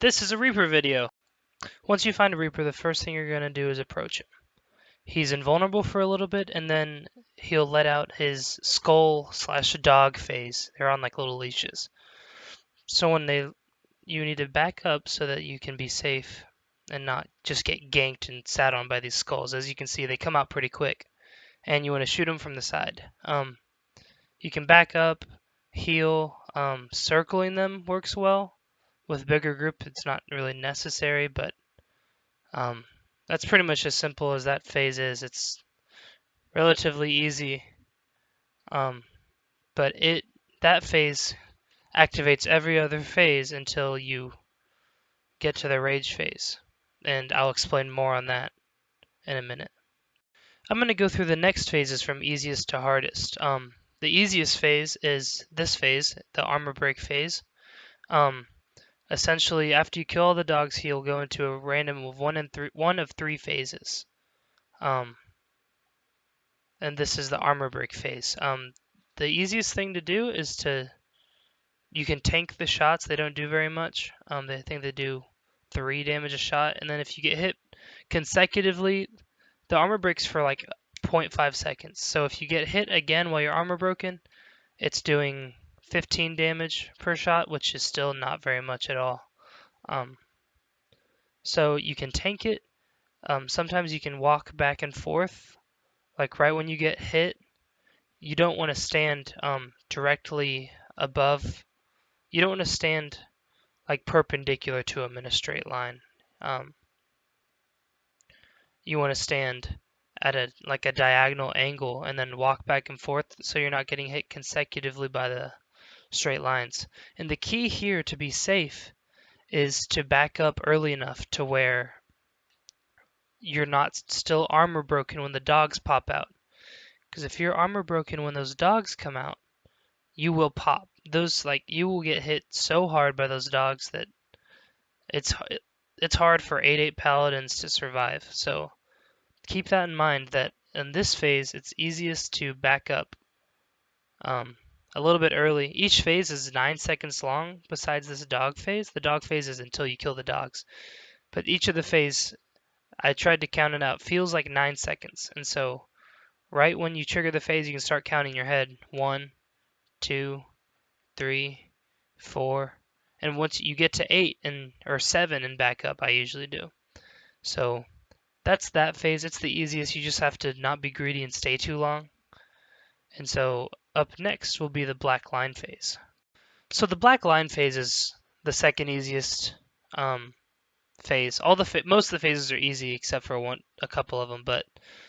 This is a Reaper video. Once you find a Reaper, the first thing you're going to do is approach him. He's invulnerable for a little bit, and then he'll let out his skull/dog phase. They're on like little leashes. So you need to back up so that you can be safe and not just get ganked and sat on by these skulls. As you can see, they come out pretty quick, and you want to shoot them from the side. You can back up, heal. Circling them works well. With bigger group, it's not really necessary, but that's pretty much as simple as that phase is. It's relatively easy, but that phase activates every other phase until you get to the rage phase, and I'll explain more on that in a minute. I'm going to go through the next phases from easiest to hardest. The easiest phase is this phase, the armor break phase. Essentially, after you kill all the dogs, he'll go into a random of one of three phases. And this is the armor break phase. The easiest thing to do is you can tank the shots. They don't do very much. I think they do 3 damage a shot. And then if you get hit consecutively, the armor breaks for like 0.5 seconds. So if you get hit again while your armor broken, it's doing 15 damage per shot, which is still not very much at all. So you can tank it. Sometimes you can walk back and forth. Like right when you get hit, you don't want to stand directly above. You don't want to stand like perpendicular to him in a straight line. You want to stand at a diagonal angle and then walk back and forth so you're not getting hit consecutively by the straight lines. And the key here to be safe is to back up early enough to where you're not still armor broken when the dogs pop out. Because if you're armor broken when those dogs come out, you will pop. You will get hit so hard by those dogs that it's hard for 8/8 paladins to survive. So keep that in mind, that in this phase it's easiest to back up a little bit early. Each phase is 9 seconds long besides this dog phase. The dog phase is until you kill the dogs. But each of the phase, I tried to count it out, feels like 9 seconds. And so right when you trigger the phase, you can start counting your head. 1, 2, 3, 4, and once you get to 8 or 7 and back up, I usually do. So that's that phase. It's the easiest. You just have to not be greedy and stay too long. And so up next will be the black line phase. So the black line phase is the second easiest phase. Most of the phases are easy except for a couple of them. But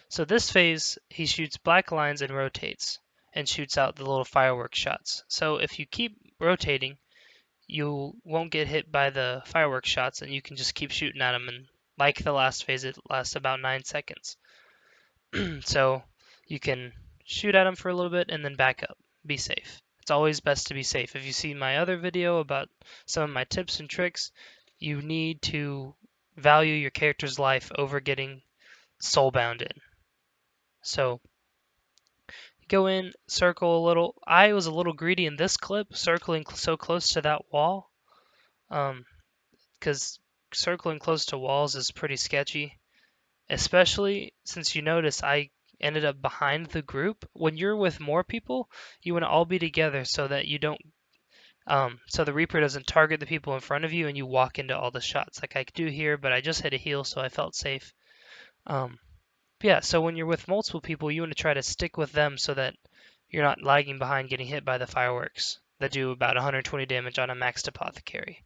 so this phase, he shoots black lines and rotates and shoots out the little fireworks shots. So if you keep rotating, you won't get hit by the fireworks shots, and you can just keep shooting at them. And like the last phase, it lasts about 9 seconds. So you can shoot at them for a little bit and then back up. Be safe. It's always best to be safe. If you see my other video about some of my tips and tricks, you need to value your character's life over getting soulbound in. So go in, circle a little. I was a little greedy in this clip, circling so close to that wall, because circling close to walls is pretty sketchy, especially since you notice I ended up behind the group. When you're with more people, you want to all be together so that you don't so the Reaper doesn't target the people in front of you and you walk into all the shots like I do here, but I just hit a heal, so I felt safe. Yeah, so when you're with multiple people, you want to try to stick with them so that you're not lagging behind getting hit by the fireworks that do about 120 damage on a maxed apothecary.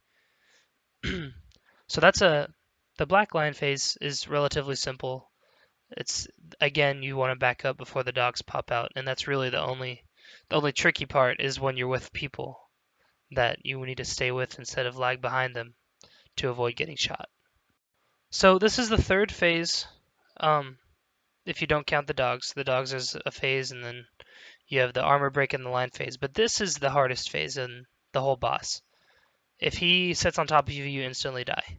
So the black line phase is relatively simple. It's, again, you want to back up before the dogs pop out, and that's really the only tricky part is when you're with people that you need to stay with instead of lag behind them to avoid getting shot. So this is the third phase. If you don't count the dogs. The dogs is a phase, and then you have the armor break and the line phase. But this is the hardest phase in the whole boss. If he sits on top of you, you instantly die.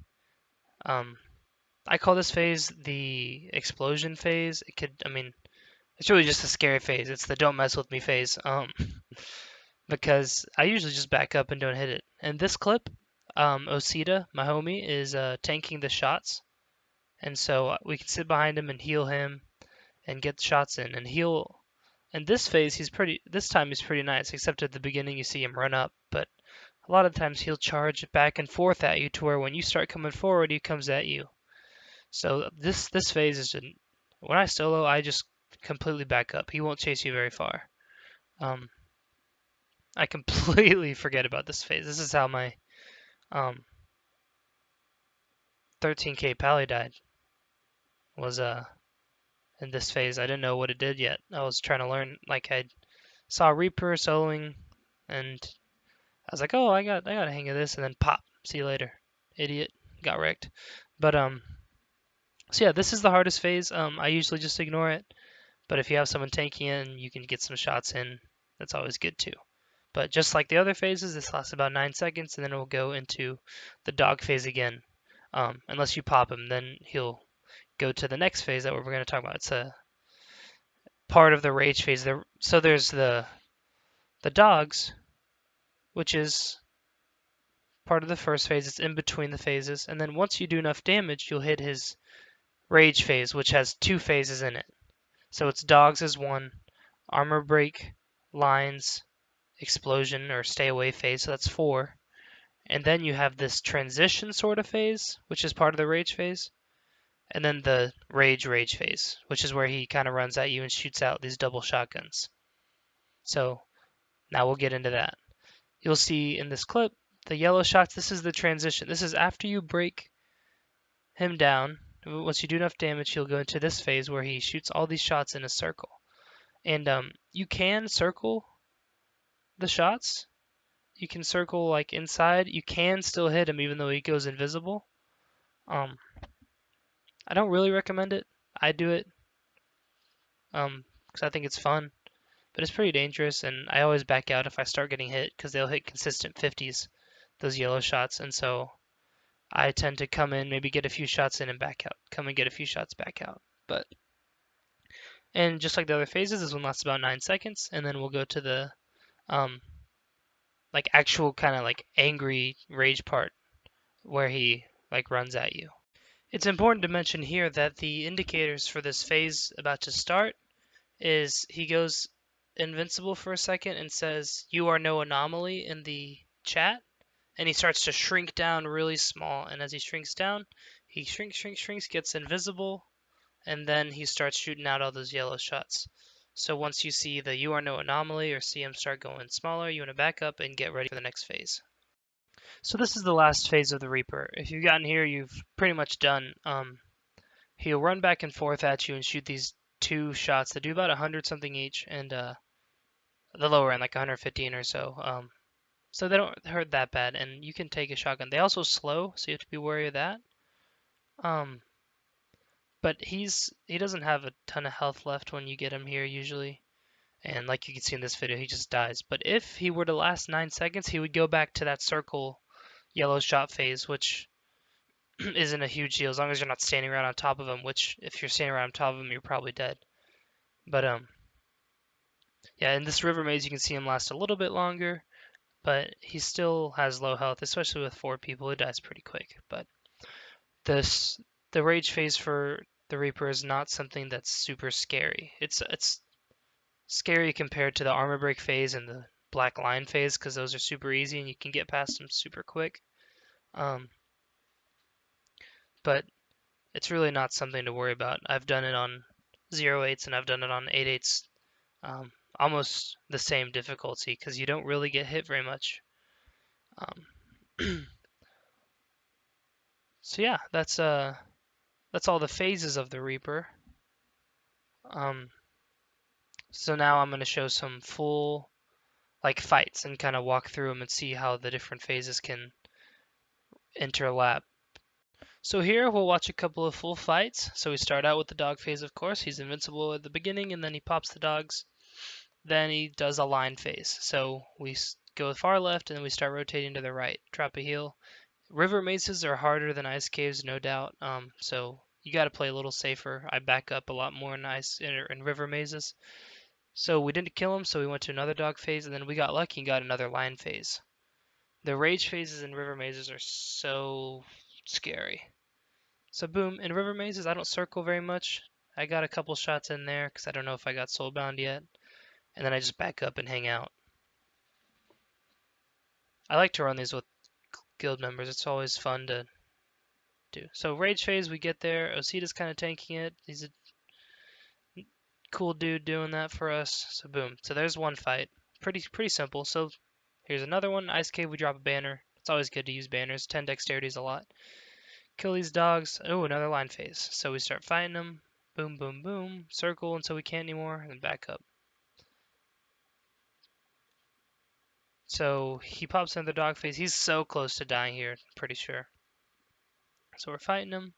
I call this phase the explosion phase. It's really just a scary phase. It's the don't mess with me phase. Because I usually just back up and don't hit it. In this clip, Osita, my homie, is tanking the shots, and so we can sit behind him and heal him and get the shots in. And he'll, in this phase, this time he's pretty nice, except at the beginning you see him run up, but a lot of times he'll charge back and forth at you to where when you start coming forward, he comes at you. So this phase is when I solo, I just completely back up. He won't chase you very far. I completely forget about this phase. This is how my 13k Pally died. Was in this phase. I didn't know what it did yet. I was trying to learn. Like I saw Reaper soloing, and I was like, oh, I got a hang of this, and then pop. See you later, idiot. Got wrecked. But so yeah, this is the hardest phase. I usually just ignore it. But if you have someone tanking in, you can get some shots in. That's always good too. But just like the other phases, this lasts about 9 seconds, and then it will go into the dog phase again. Unless you pop him, then he'll go to the next phase that we're going to talk about. It's a part of the rage phase. So there's the dogs, which is part of the first phase. It's in between the phases, and then once you do enough damage, you'll hit his rage phase, which has 2 phases in it. So it's dogs as 1, armor break, lines, explosion or stay away phase. So that's 4. And then you have this transition sort of phase, which is part of the rage phase. And then the rage phase, which is where he kind of runs at you and shoots out these double shotguns. So now we'll get into that. You'll see in this clip the yellow shots. This is the transition. This is after you break him down. Once you do enough damage, he'll go into this phase where he shoots all these shots in a circle. And you can circle the shots. You can circle like inside. You can still hit him even though he goes invisible. I don't really recommend it. I do it because I think it's fun, but it's pretty dangerous, and I always back out if I start getting hit because they'll hit consistent 50s, those yellow shots, and so I tend to come in, maybe get a few shots in and back out, come and get a few shots back out. And just like the other phases, this one lasts about 9 seconds, and then we'll go to the like actual kind of like angry rage part where he like runs at you. It's important to mention here that the indicators for this phase about to start is he goes invincible for a second and says, "You are no anomaly" in the chat, and he starts to shrink down really small. And as he shrinks down, he shrinks, gets invisible, and then he starts shooting out all those yellow shots. So once you see the "You are no anomaly" or see him start going smaller, you want to back up and get ready for the next phase. So this is the last phase of the Reaper. If you've gotten here, you've pretty much done. He'll run back and forth at you and shoot these 2 shots that do about 100 something each, and the lower end like 115 or so. So they don't hurt that bad, and you can take a shotgun. They also slow, so you have to be wary of that. But he doesn't have a ton of health left when you get him here usually, and like you can see in this video, he just dies. But if he were to last 9 seconds, he would go back to that circle yellow shot phase, which isn't a huge deal as long as you're not standing around on top of him, which if you're standing around on top of him, you're probably dead. But yeah, in this river maze, you can see him last a little bit longer, but he still has low health, especially with 4 people. He dies pretty quick. But the rage phase for the Reaper is not something that's super scary. It's scary compared to the armor break phase and the black line phase because those are super easy and you can get past them super quick. But it's really not something to worry about. I've done it on 0.8s and I've done it on 8.8s. Almost the same difficulty because you don't really get hit very much. So yeah, that's all the phases of the Reaper. So now I'm going to show some full like fights and kind of walk through them and see how the different phases can interlap. So here we'll watch a couple of full fights. So we start out with the dog phase, of course. He's invincible at the beginning and then he pops the dogs. Then he does a line phase. So we go far left and then we start rotating to the right. Drop a heal. River mazes are harder than ice caves, no doubt. So you got to play a little safer. I back up a lot more in river mazes. So we didn't kill him, so we went to another dog phase, and then we got lucky and got another line phase. The rage phases in river mazes are so scary. So boom, in river mazes I don't circle very much. I got a couple shots in there because I don't know if I got soulbound yet. And then I just back up and hang out. I like to run these with guild members. It's always fun to do. So rage phase, we get there. Osita's kind of tanking it. He's a cool dude doing that for us. So boom. So there's one fight. Pretty simple. So here's another one. Ice Cave, we drop a banner. It's always good to use banners. 10 dexterity is a lot. Kill these dogs. Oh, another line phase. So we start fighting them. Boom, boom, boom. Circle until we can't anymore, and then back up. So he pops into the dog phase. He's so close to dying here, pretty sure. So we're fighting him.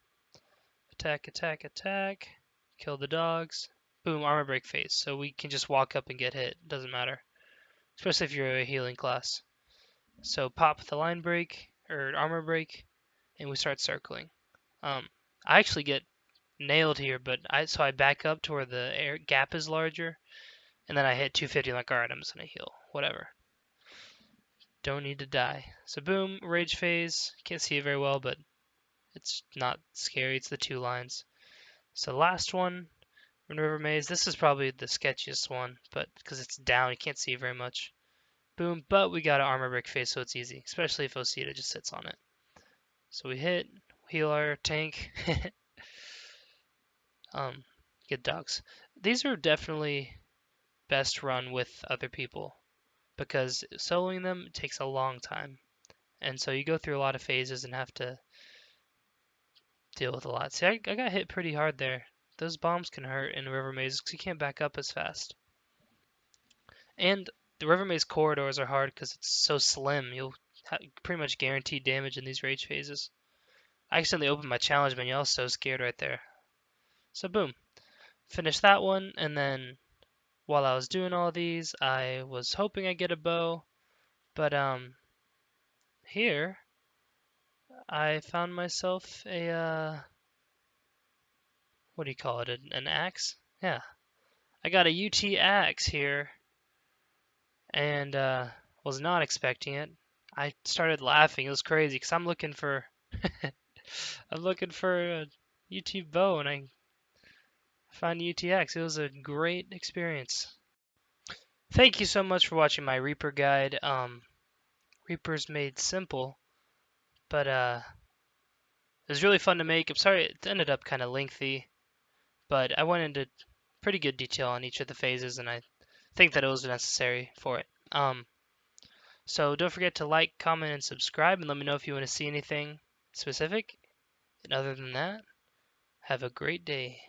Attack, attack, attack. Kill the dogs. Boom, armor break phase. So we can just walk up and get hit. Doesn't matter. Especially if you're a healing class. So pop the line break, or armor break, and we start circling. I actually get nailed here, but so I back up to where the air gap is larger, and then I hit 250 like, alright, I'm just gonna heal. Whatever. Don't need to die. So boom, rage phase. Can't see it very well, but it's not scary. It's the 2 lines. So last one, in River Maze. This is probably the sketchiest one, but because it's down, you can't see very much. Boom, but we got an armor break phase, so it's easy, especially if Osita just sits on it. So we hit, heal our tank. Get dogs. These are definitely best run with other people because soloing them takes a long time. And so you go through a lot of phases and have to deal with a lot. See, I got hit pretty hard there. Those bombs can hurt in river mazes because you can't back up as fast. And the river maze corridors are hard because it's so slim. You'll pretty much guaranteed damage in these rage phases. I accidentally opened my challenge menu. I was so scared right there. So boom. Finished that one, and then while I was doing all these, I was hoping I'd get a bow. But here I found myself a what do you call it? An axe? Yeah. I got a UT axe here, and was not expecting it. I started laughing. It was crazy because I'm looking for I'm looking for a UT bow, and I found UTX. It was a great experience. Thank you so much for watching my Reaper guide. Reaper's made simple, but it was really fun to make. I'm sorry it ended up kind of lengthy, but I went into pretty good detail on each of the phases, and I think that it was necessary for it. So don't forget to like, comment, and subscribe, and let me know if you want to see anything specific. And other than that, have a great day.